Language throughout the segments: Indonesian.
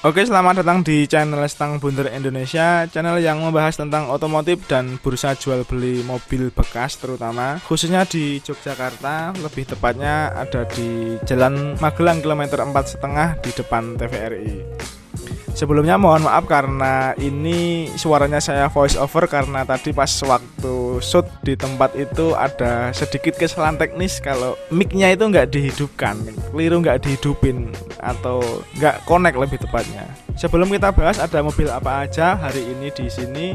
Oke, selamat datang di channel Stang Bunder Indonesia, channel yang membahas tentang otomotif dan bursa jual beli mobil bekas terutama, khususnya di Yogyakarta, lebih tepatnya ada di Jalan Magelang kilometer 4,5 di depan TVRI. Sebelumnya mohon maaf karena ini suaranya saya voice over karena tadi pas waktu shoot di tempat itu ada sedikit kesalahan teknis kalau mic-nya itu nggak dihidupkan, keliru nggak dihidupin atau nggak connect lebih tepatnya. Sebelum kita bahas ada mobil apa aja hari ini di sini,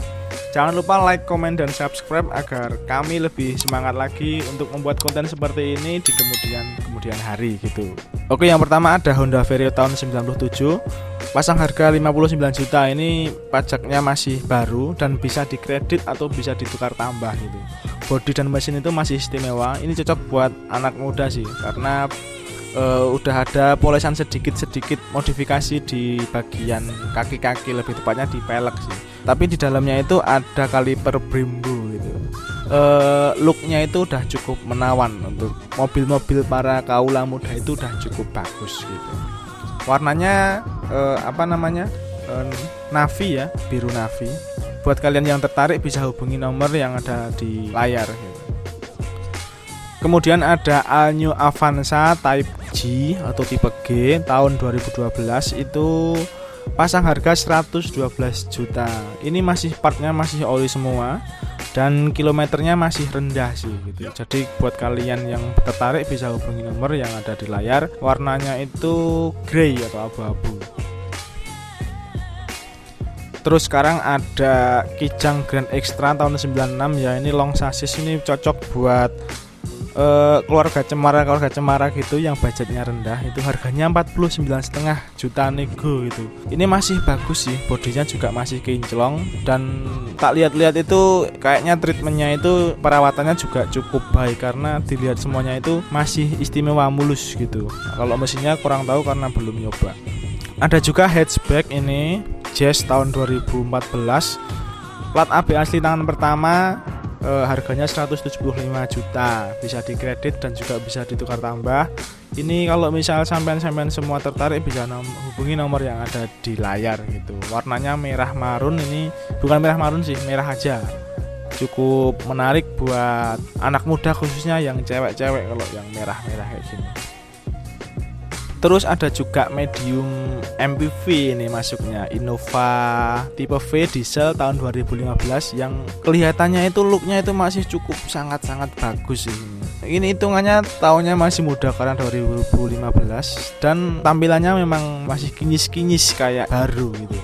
jangan lupa like, comment, dan subscribe agar kami lebih semangat lagi untuk membuat konten seperti ini di kemudian hari gitu. Oke, yang pertama ada Honda Vario tahun 97. Pasang harga 59 juta, ini pajaknya masih baru dan bisa dikredit atau bisa ditukar tambah gitu. Bodi dan mesin itu masih istimewa. Ini cocok buat anak muda sih karena udah ada polesan sedikit modifikasi di bagian kaki-kaki, lebih tepatnya di pelek sih. Tapi di dalamnya itu ada kaliper Brembo gitu. Looknya itu udah cukup menawan untuk mobil-mobil para kaula muda, itu udah cukup bagus gitu. Warnanya navy ya, biru navy. Buat kalian yang tertarik bisa hubungi nomor yang ada di layar gitu. Kemudian ada All New Avanza Type G atau tipe G tahun 2012, itu pasang harga 112 juta. Ini masih partnya masih oli semua dan kilometernya masih rendah sih gitu. Jadi buat kalian yang tertarik bisa hubungi nomor yang ada di layar. Warnanya itu grey atau abu-abu. Terus sekarang ada Kijang Grand Extra tahun 96 ya, ini long chassis, ini cocok buat keluarga cemara gitu yang budgetnya rendah. Itu harganya 49,5 juta nego gitu. Ini masih bagus sih, bodinya juga masih kinclong dan tak lihat-lihat itu kayaknya treatmentnya itu perawatannya juga cukup baik karena dilihat semuanya itu masih istimewa, mulus gitu. Kalau mesinnya kurang tahu karena belum nyoba. Ada juga hatchback ini Jazz tahun 2014, plat AB asli tangan pertama. Harganya 175 juta, bisa dikredit dan juga bisa ditukar tambah. Ini kalau misal sampean semua tertarik bisa hubungi nomor yang ada di layar gitu. Warnanya merah marun, ini bukan merah marun sih, merah aja. Cukup menarik buat anak muda khususnya yang cewek-cewek kalau yang merah-merah kayak gini. Terus ada juga medium MPV ini masuknya, Innova tipe V diesel tahun 2015 yang kelihatannya itu looknya itu masih cukup sangat bagus sih. Ini hitungannya tahunnya masih muda karena 2015 dan tampilannya memang masih kinyis kayak baru gitu.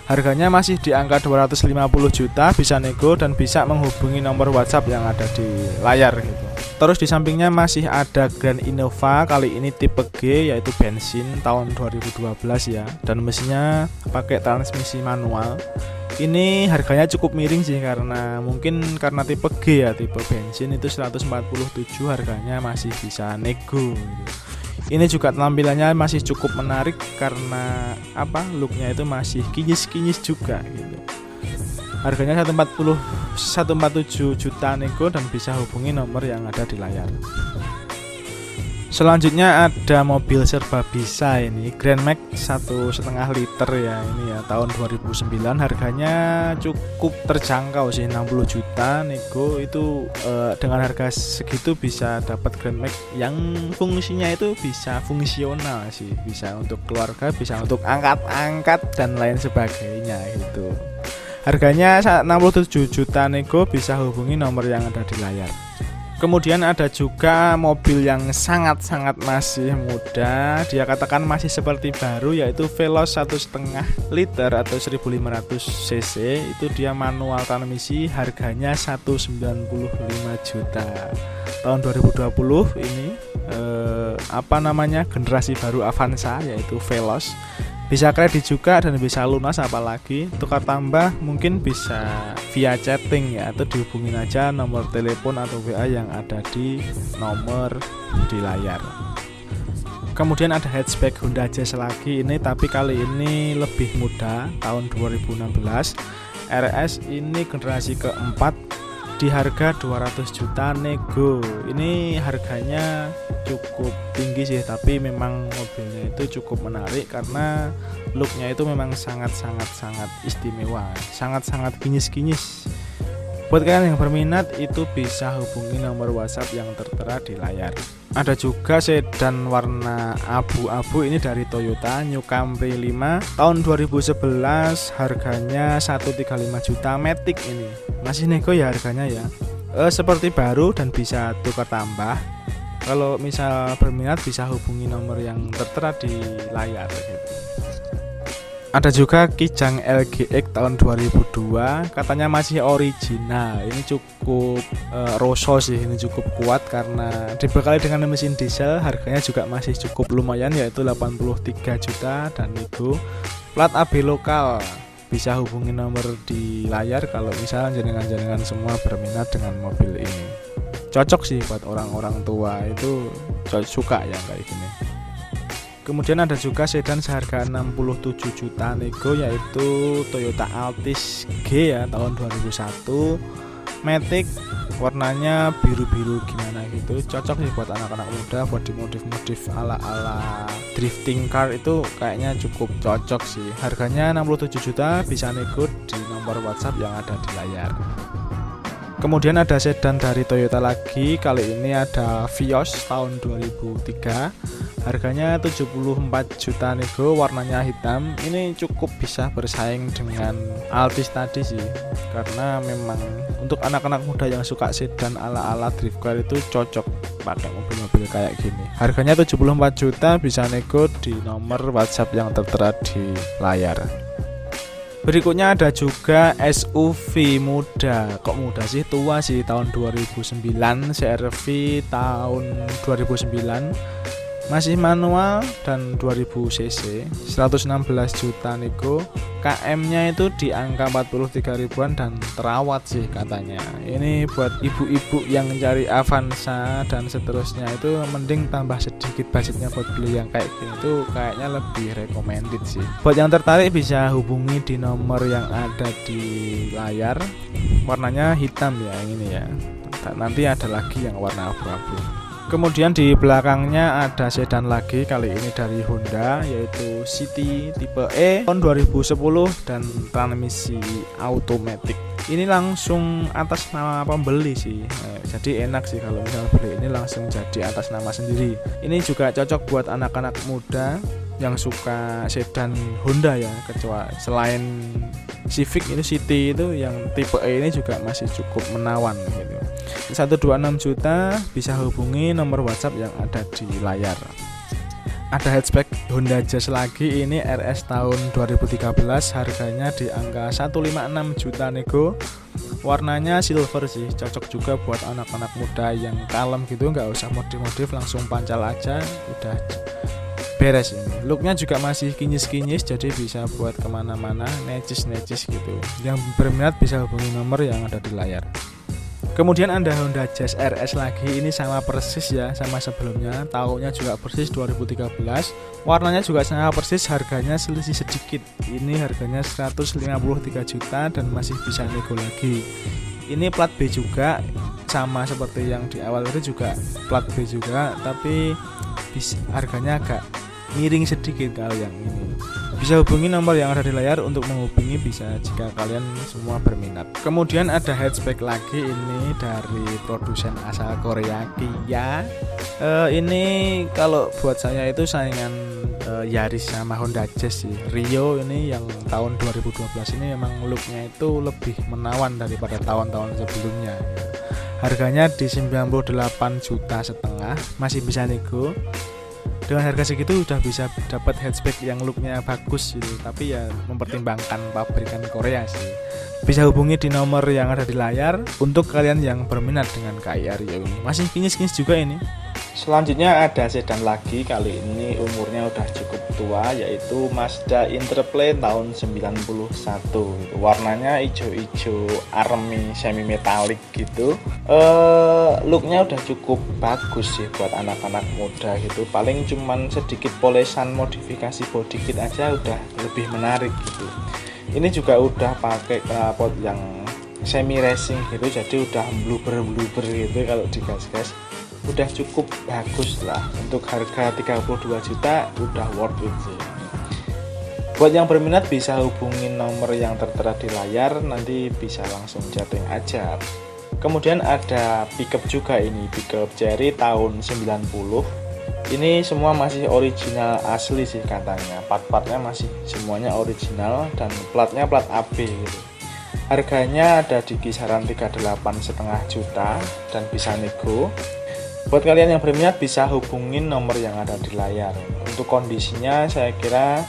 Harganya masih di angka 250 juta, bisa nego dan bisa menghubungi nomor WhatsApp yang ada di layar gitu. Terus di sampingnya masih ada Grand Innova, kali ini tipe G yaitu bensin tahun 2012 ya, dan mesinnya pakai transmisi manual. Ini harganya cukup miring sih karena mungkin karena tipe G ya, tipe bensin itu 147, harganya masih bisa nego gitu. Ini juga tampilannya masih cukup menarik karena looknya itu masih kinyis juga gitu. Harganya 147 juta nego dan bisa hubungi nomor yang ada di layar. Selanjutnya ada mobil serba bisa ini Grand Max 1,5 liter ya, ini ya tahun 2009, harganya cukup terjangkau sih, 60 juta nego. Itu dengan harga segitu bisa dapat Grand Max yang fungsinya itu bisa fungsional sih, bisa untuk keluarga, bisa untuk angkat-angkat dan lain sebagainya gitu. Harganya 67 juta nego, bisa hubungi nomor yang ada di layar. Kemudian ada juga mobil yang sangat masih muda, dia katakan masih seperti baru, yaitu Veloz 1,5 liter atau 1500 cc. Itu dia manual transmisi, harganya 195 juta. Tahun 2020 ini generasi baru Avanza yaitu Veloz. Bisa kredit juga dan bisa lunas, apalagi tukar tambah mungkin bisa via chatting ya, atau dihubungin aja nomor telepon atau WA yang ada di nomor di layar. Kemudian ada hatchback Honda Jazz lagi ini, tapi kali ini lebih muda, tahun 2016, RS, ini generasi keempat, di harga 200 juta nego. Ini harganya cukup tinggi sih, tapi memang mobilnya itu cukup menarik karena looknya itu memang sangat istimewa, sangat kinyis. Buat kalian yang berminat itu bisa hubungi nomor WhatsApp yang tertera di layar. Ada juga sedan warna abu-abu ini dari Toyota, New Camry 5 tahun 2011, harganya 135 juta, Matic ini. Masih nego ya harganya ya. Seperti baru dan bisa tukar tambah. Kalau misal berminat bisa hubungi nomor yang tertera di layar gitu. Ada juga Kijang LGX tahun 2002, katanya masih original. Ini cukup roso sih, ini cukup kuat karena dibekali dengan mesin diesel. Harganya juga masih cukup lumayan, yaitu 83 juta dan itu plat AB lokal. Bisa hubungi nomor di layar kalau misalnya jenengan semua berminat dengan mobil ini. Cocok sih buat orang-orang tua, itu suka ya kayak gini. Kemudian ada juga sedan seharga 67 juta nego, yaitu Toyota Altis G ya tahun 2001, Matic, warnanya biru-biru gimana gitu. Cocok sih buat anak-anak muda, buat dimodif-modif ala-ala drifting car, itu kayaknya cukup cocok sih. Harganya 67 juta, bisa nego di nomor WhatsApp yang ada di layar. Kemudian ada sedan dari Toyota lagi, kali ini ada Vios tahun 2003, harganya 74 juta nego, warnanya hitam. Ini cukup bisa bersaing dengan Altis tadi sih, karena memang untuk anak-anak muda yang suka sedan ala-ala drift car itu cocok pakai mobil-mobil kayak gini. Harganya 74 juta, bisa nego di nomor WhatsApp yang tertera di layar. Berikutnya ada juga SUV muda. Kok muda sih? Tua sih, tahun 2009, CR-V tahun 2009. Masih manual dan 2000 cc, 116 juta nego. KM-nya itu di angka 43 ribuan dan terawat sih katanya. Ini buat ibu-ibu yang cari Avanza dan seterusnya, itu mending tambah sedikit budgetnya buat beli yang kayak gini, itu kayaknya lebih recommended sih. Buat yang tertarik bisa hubungi di nomor yang ada di layar. Warnanya hitam ya yang ini ya. Nanti ada lagi yang warna abu-abu. Kemudian di belakangnya ada sedan lagi, kali ini dari Honda, yaitu City tipe E tahun 2010 dan transmisi automatic. Ini langsung atas nama pembeli sih, jadi enak sih kalau misalnya beli ini langsung jadi atas nama sendiri. Ini juga cocok buat anak-anak muda yang suka sedan Honda ya, kecuali selain Civic itu City itu yang tipe E ini juga masih cukup menawan gitu. 126 juta, bisa hubungi nomor WhatsApp yang ada di layar. Ada hatchback Honda Jazz lagi, ini RS tahun 2013, harganya di angka 156 juta nego. Warnanya silver sih, cocok juga buat anak-anak muda yang kalem gitu, nggak usah modif-modif, langsung pancal aja, udah beres ini. Looknya juga masih kinyis-kinyis, jadi bisa buat kemana-mana, necis gitu. Yang berminat bisa hubungi nomor yang ada di layar. Kemudian ada Honda Jazz RS lagi, ini sama persis ya sama sebelumnya, tahunnya juga persis 2013, warnanya juga sama persis, harganya selisih sedikit. Ini harganya 153 juta dan masih bisa nego lagi. Ini plat B juga, sama seperti yang di awal itu juga plat B juga, tapi harganya agak miring sedikit kalau yang ini. Bisa hubungi nomor yang ada di layar untuk menghubungi, bisa jika kalian semua berminat. Kemudian ada hatchback lagi, ini dari produsen asal Korea, Kia. Ini kalau buat saya itu saingan Yaris sama Honda Jazz sih. Rio ini yang tahun 2012 ini memang looknya itu lebih menawan daripada tahun-tahun sebelumnya. Harganya di 98,5 juta, masih bisa nego. Dengan harga segitu udah bisa dapat hatchback yang looknya bagus gitu, tapi ya mempertimbangkan pabrikan Korea sih. Bisa hubungi di nomor yang ada di layar untuk kalian yang berminat dengan Kia Rio ini. Masih kinyis-kinyis juga ini. Selanjutnya ada sedan lagi, kali ini umurnya udah cukup tua, yaitu Mazda Interplane tahun 91. Warnanya hijau-hijau army semi metalik gitu. Looknya udah cukup bagus sih buat anak-anak muda gitu. Paling cuman sedikit polesan modifikasi body kit aja udah lebih menarik gitu. Ini juga udah pakai knalpot yang semi racing gitu, jadi udah bluber gitu kalau digas-gas. Udah cukup bagus lah, untuk harga 32 juta udah worth it sih. Buat yang berminat bisa hubungin nomor yang tertera di layar, nanti bisa langsung chatting aja. Kemudian ada pickup juga, ini pickup Chery tahun 90. Ini semua masih original asli sih katanya, part-partnya masih semuanya original dan platnya plat AB gitu. Harganya ada di kisaran 38,5 juta dan bisa nego. Buat kalian yang berminat bisa hubungin nomor yang ada di layar. Untuk kondisinya saya kira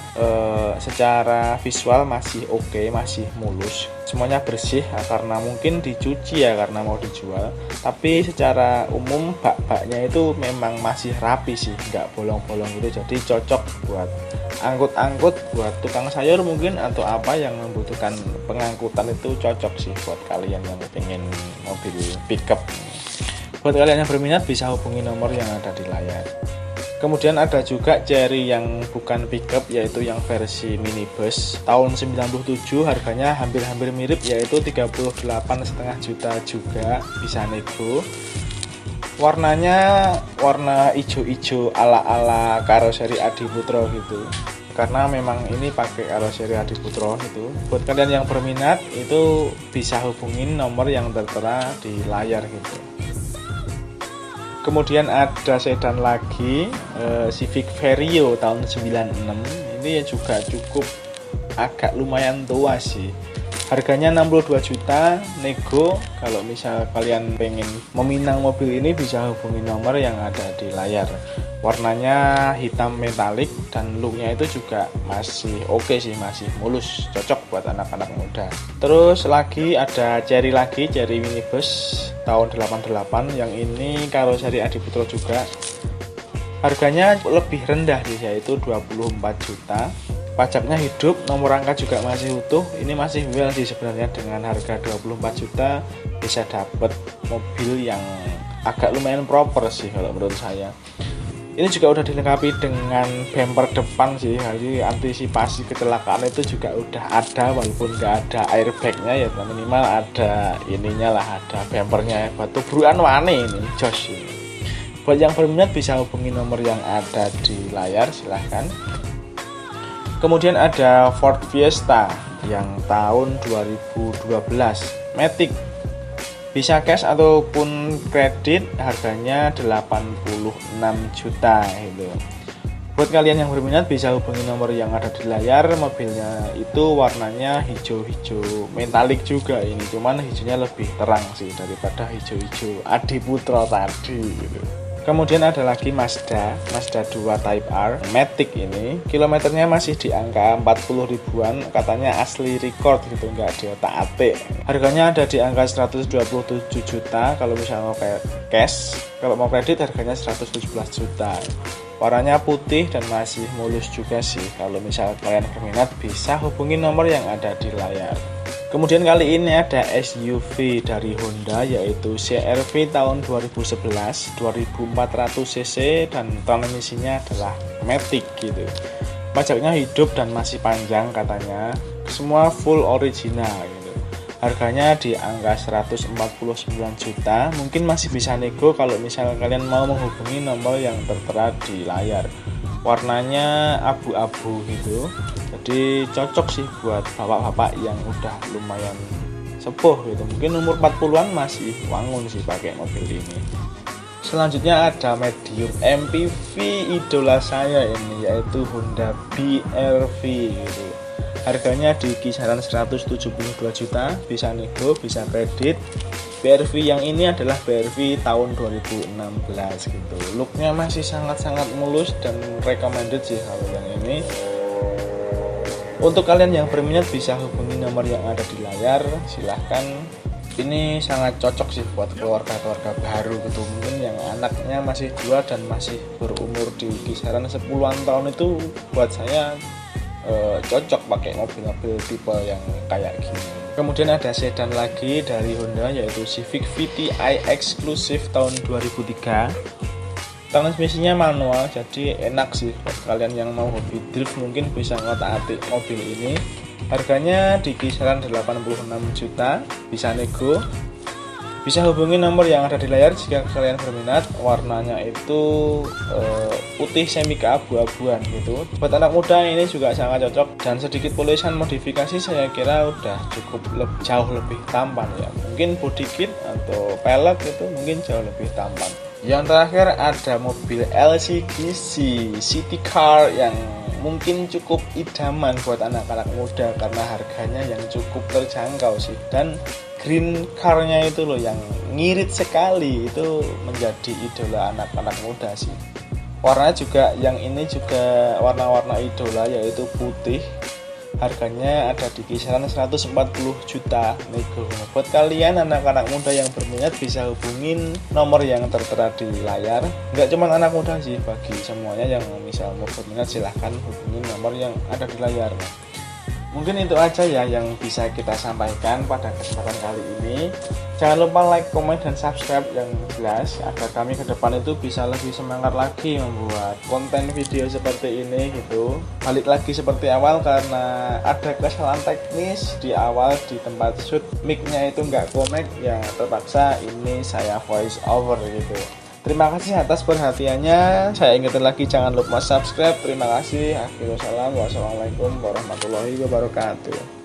secara visual masih oke, masih mulus, semuanya bersih karena mungkin dicuci ya karena mau dijual. Tapi secara umum bak-baknya itu memang masih rapi sih, nggak bolong-bolong gitu. Jadi cocok buat angkut-angkut, buat tukang sayur mungkin atau apa yang membutuhkan pengangkutan, itu cocok sih buat kalian yang pengen mobil pickup. Buat kalian yang berminat bisa hubungi nomor yang ada di layar. Kemudian ada juga Chery yang bukan pickup, yaitu yang versi minibus tahun 97, harganya hampir-hampir mirip, yaitu 38,5 juta juga, bisa nego. Warnanya warna ijo-ijo ala-ala karoseri Adiputro gitu, karena memang ini pakai karoseri Adiputro itu. Buat kalian yang berminat itu bisa hubungin nomor yang tertera di layar gitu. Kemudian ada sedan lagi, Civic Vario tahun 96. Ini juga cukup agak lumayan tua sih. Harganya 62 juta, nego. Kalau misal kalian pengen meminang mobil ini bisa hubungi nomor yang ada di layar. Warnanya hitam metalik dan looknya itu juga masih oke sih, masih mulus, cocok buat anak-anak muda. Terus lagi ada Chery lagi, Chery minibus tahun 88, yang ini karoseri Adiputro juga. Harganya lebih rendah sih, yaitu 24 juta. Pajaknya hidup, nomor rangka juga masih utuh. Ini masih well sih sebenarnya, dengan harga 24 juta bisa dapat mobil yang agak lumayan proper sih kalau menurut saya. Ini juga udah dilengkapi dengan bumper depan sih, jadi antisipasi kecelakaan itu juga udah ada, walaupun nggak ada airbagnya ya minimal ada ininya lah, ada bumpernya. Batu buruan wane ini, jos ini. Buat yang berminat bisa hubungi nomor yang ada di layar, silahkan. Kemudian ada Ford Fiesta yang tahun 2012, Matic. Bisa cash ataupun kredit, harganya 86 juta itu. Buat kalian yang berminat bisa hubungi nomor yang ada di layar. Mobilnya itu warnanya hijau-hijau metalik juga ini, cuman hijaunya lebih terang sih daripada hijau-hijau Adiputro tadi gitu. Kemudian ada lagi Mazda 2 Type R Matic. Ini kilometernya masih di angka 40 ribuan, katanya asli record gitu, nggak diotak-atik. Harganya ada di angka 127 juta kalau misalnya mau cash. Kalau mau kredit harganya 117 juta. Warnanya putih dan masih mulus juga sih. Kalau misalnya kalian berminat bisa hubungi nomor yang ada di layar. Kemudian kali ini ada SUV dari Honda, yaitu CR-V tahun 2011, 2400 cc dan transmisinya adalah matic gitu. Pajaknya hidup dan masih panjang katanya, semua full original gitu. Harganya di angka 149 juta, mungkin masih bisa nego kalau misalnya kalian mau menghubungi nomor yang tertera di layar. Warnanya abu-abu gitu, jadi cocok sih buat bapak-bapak yang udah lumayan sepuh gitu, mungkin umur 40-an masih wangun sih pakai mobil ini. Selanjutnya ada medium MPV idola saya ini, yaitu Honda BR-V gitu. Harganya di kisaran 172 juta, bisa nego, bisa kredit. BR-V yang ini adalah BR-V tahun 2016 gitu. Looknya masih sangat-sangat mulus dan recommended sih kalau yang ini. Untuk kalian yang berminat bisa hubungi nomor yang ada di layar, silahkan. Ini sangat cocok sih buat keluarga-keluarga baru gitu, mungkin yang anaknya masih 2 dan masih berumur di kisaran 10-an tahun, itu buat saya cocok pakai mobil-mobil tipe yang kayak gini. Kemudian ada sedan lagi dari Honda, yaitu Civic VTI Exclusive tahun 2003. Transmisinya manual, jadi enak sih buat kalian yang mau hobi drift, mungkin bisa ngotak-atik mobil ini. Harganya di kisaran 86 juta, bisa nego. Bisa hubungi nomor yang ada di layar jika kalian berminat. Warnanya itu putih semi keabu-abuan gitu. Buat anak muda ini juga sangat cocok, dan sedikit polisan modifikasi saya kira udah cukup jauh lebih tampan ya. Mungkin body kit atau pelek itu mungkin jauh lebih tampan. Yang terakhir ada mobil LCGC City Car yang mungkin cukup idaman buat anak-anak muda karena harganya yang cukup terjangkau sih, dan green car-nya itu loh yang ngirit sekali, itu menjadi idola anak-anak muda sih. Warnanya juga yang ini juga warna-warna idola, yaitu putih. Harganya ada di kisaran 140 juta nego. Buat kalian anak-anak muda yang berminat bisa hubungin nomor yang tertera di layar. Nggak cuma anak muda sih, bagi semuanya yang misal mau berminat silahkan hubungin nomor yang ada di layar. Mungkin itu aja ya yang bisa kita sampaikan pada kesempatan kali ini. Jangan lupa like, komen, dan subscribe yang jelas agar kami ke depan itu bisa lebih semangat lagi membuat konten video seperti ini gitu. Balik lagi seperti awal karena ada kesalahan teknis di awal di tempat shoot, mic-nya itu nggak connect ya, terpaksa ini saya voice over gitu. Terima kasih atas perhatiannya. Saya ingetin lagi jangan lupa subscribe. Terima kasih. Wassalamualaikum warahmatullahi wabarakatuh.